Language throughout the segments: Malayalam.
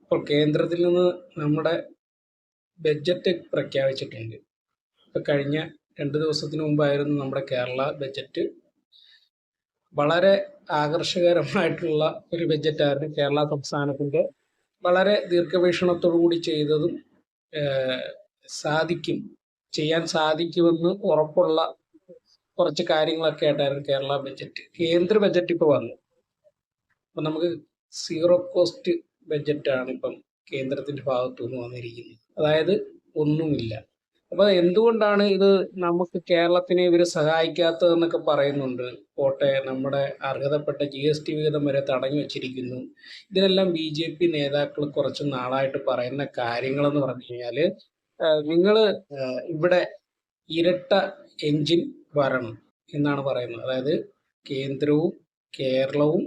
ഇപ്പോൾ കേന്ദ്രത്തിൽ നിന്ന് നമ്മുടെ ബഡ്ജറ്റ് പ്രഖ്യാപിച്ചിട്ടുണ്ട്. ഇപ്പോൾ കഴിഞ്ഞ 2 ദിവസത്തിന് മുമ്പായിരുന്നു നമ്മുടെ കേരള ബഡ്ജറ്റ്. വളരെ ആകർഷകരമായിട്ടുള്ള ഒരു ബഡ്ജറ്റായിരുന്നു കേരള സംസ്ഥാനത്തിൻ്റെ. വളരെ ദീർഘവീക്ഷണത്തോടു കൂടി ചെയ്തതും ചെയ്യാൻ സാധിക്കുമെന്ന് ഉറപ്പുള്ള കുറച്ച് കാര്യങ്ങളൊക്കെ ആയിട്ടായിരുന്നു കേരള ബഡ്ജറ്റ്. കേന്ദ്ര ബഡ്ജറ്റ് ഇപ്പോൾ വന്നു. അപ്പം നമുക്ക് സീറോ കോസ്റ്റ് ബഡ്ജറ്റാണ് ഇപ്പം കേന്ദ്രത്തിൻ്റെ ഭാഗത്തു നിന്ന് വന്നിരിക്കുന്നത്. അതായത് ഒന്നുമില്ല. അപ്പോൾ എന്തുകൊണ്ടാണ് ഇത് നമുക്ക് കേരളത്തിനെ ഇവർ സഹായിക്കാത്തതെന്നൊക്കെ പറയുന്നുണ്ട്. പോട്ടെ, നമ്മുടെ അർഹതപ്പെട്ട GST വിഹിതം വരെ തടഞ്ഞു വച്ചിരിക്കുന്നു. ഇതിനെല്ലാം BJP നേതാക്കൾ കുറച്ച് നാളായിട്ട് പറയുന്ന കാര്യങ്ങളെന്ന് പറഞ്ഞു കഴിഞ്ഞാൽ, നിങ്ങൾ ഇവിടെ ഇരട്ട എഞ്ചിൻ വരണം എന്നാണ് പറയുന്നത്. അതായത് കേന്ദ്രവും കേരളവും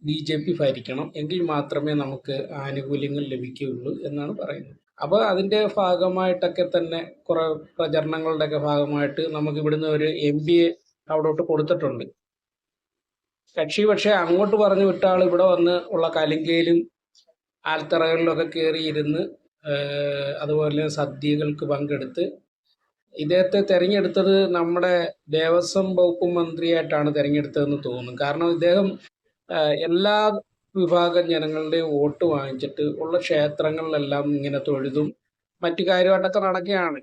BJP ഭരിക്കണം, എങ്കിൽ മാത്രമേ നമുക്ക് ആനുകൂല്യങ്ങൾ ലഭിക്കുകയുള്ളൂ എന്നാണ് പറയുന്നത്. അപ്പോൾ അതിൻ്റെ ഭാഗമായിട്ടൊക്കെ തന്നെ കുറേ പ്രചരണങ്ങളുടെയൊക്കെ ഭാഗമായിട്ട് നമുക്ക് ഇവിടുന്ന് ഒരു MB അവിടോട്ട് കൊടുത്തിട്ടുണ്ട്. കക്ഷി പക്ഷേ അങ്ങോട്ട് പറഞ്ഞു വിട്ട ആൾ ഇവിടെ വന്ന് ഉള്ള കലിങ്കയിലും ആൽത്തറകളിലൊക്കെ കയറിയിരുന്ന് അതുപോലെ സദ്യകൾക്ക് പങ്കെടുത്ത് ഇദ്ദേഹത്തെ തിരഞ്ഞെടുത്തത് നമ്മുടെ ദേവസ്വം വകുപ്പ് മന്ത്രിയായിട്ടാണ് തിരഞ്ഞെടുത്തതെന്ന് തോന്നുന്നു. കാരണം ഇദ്ദേഹം എല്ലാ വിഭാഗം ജനങ്ങളുടെയും വോട്ട് വാങ്ങിച്ചിട്ട് ഉള്ള ക്ഷേത്രങ്ങളിലെല്ലാം ഇങ്ങനെ തൊഴുതും മറ്റു കാര്യമായിട്ടൊക്കെ നടക്കുകയാണ്.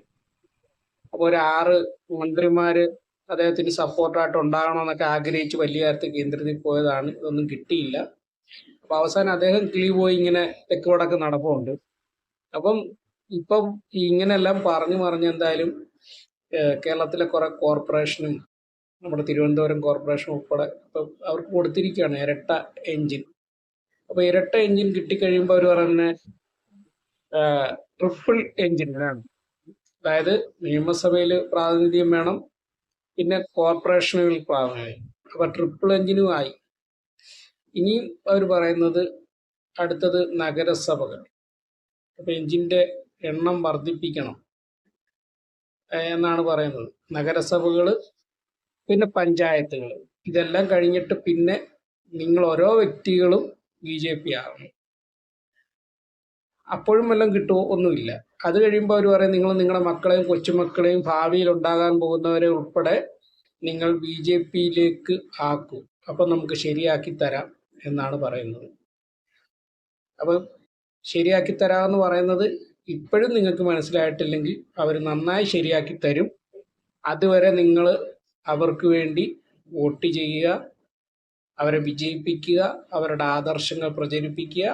അപ്പോൾ ഒരു 6 മന്ത്രിമാര് അദ്ദേഹത്തിന് സപ്പോർട്ടായിട്ട് ഉണ്ടാകണമെന്നൊക്കെ ആഗ്രഹിച്ച് വലിയ കാര്യത്തിൽ കേന്ദ്രത്തിൽ പോയതാണ്. ഇതൊന്നും കിട്ടിയില്ല. അപ്പോൾ അവസാനം അദ്ദേഹം കിളി പോയി ഇങ്ങനെ തെക്ക് വടക്ക് നടപ്പുണ്ട്. അപ്പം ഇപ്പം ഇങ്ങനെല്ലാം പറഞ്ഞ് എന്തായാലും കേരളത്തിലെ കുറെ കോർപ്പറേഷനും നമ്മുടെ തിരുവനന്തപുരം കോർപ്പറേഷൻ ഉൾപ്പെടെ ഇപ്പം അവർക്ക് കൊടുത്തിരിക്കുകയാണ് ഇരട്ട എഞ്ചിൻ. അപ്പോൾ ഇരട്ട എഞ്ചിൻ കിട്ടിക്കഴിയുമ്പോൾ അവർ പറയുന്നത് ട്രിപ്പിൾ എഞ്ചിൻ വേണം. അതായത് നിയമസഭയിൽ പ്രാതിനിധ്യം വേണം, പിന്നെ കോർപ്പറേഷനുകളിൽ പ്രാതിനിധ്യം. അപ്പോൾ ട്രിപ്പിൾ എഞ്ചിനുമായി. ഇനിയും അവർ പറയുന്നത് അടുത്തത് നഗരസഭകൾ. അപ്പോൾ എഞ്ചിൻ്റെ എണ്ണം വർദ്ധിപ്പിക്കണം എന്നാണ് പറയുന്നത്. നഗരസഭകൾ, പിന്നെ പഞ്ചായത്തുകൾ. ഇതെല്ലാം കഴിഞ്ഞിട്ട് പിന്നെ നിങ്ങൾ ഓരോ വ്യക്തികളും BJP ആകണം. അപ്പോഴും വല്ലതും കിട്ടുമോ? ഒന്നുമില്ല. അത് കഴിയുമ്പോൾ അവർ പറയും നിങ്ങൾ നിങ്ങളുടെ മക്കളെയും കൊച്ചുമക്കളെയും ഭാവിയിൽ ഉണ്ടാകാൻ പോകുന്നവരെ ഉൾപ്പെടെ നിങ്ങൾ BJPയിലേക്ക് ആക്കും, അപ്പം നമുക്ക് ശരിയാക്കി തരാം എന്നാണ് പറയുന്നത്. അപ്പം ശരിയാക്കി തരാമെന്ന് പറയുന്നത് ഇപ്പോഴും നിങ്ങൾക്ക് മനസ്സിലായിട്ടില്ലെങ്കിൽ അവർ നന്നായി ശരിയാക്കി തരും. അതുവരെ നിങ്ങൾ അവർക്ക് വേണ്ടി വോട്ട് ചെയ്യുക, അവരെ വിജയിപ്പിക്കുക, അവരുടെ ആദർശങ്ങൾ പ്രചരിപ്പിക്കുക.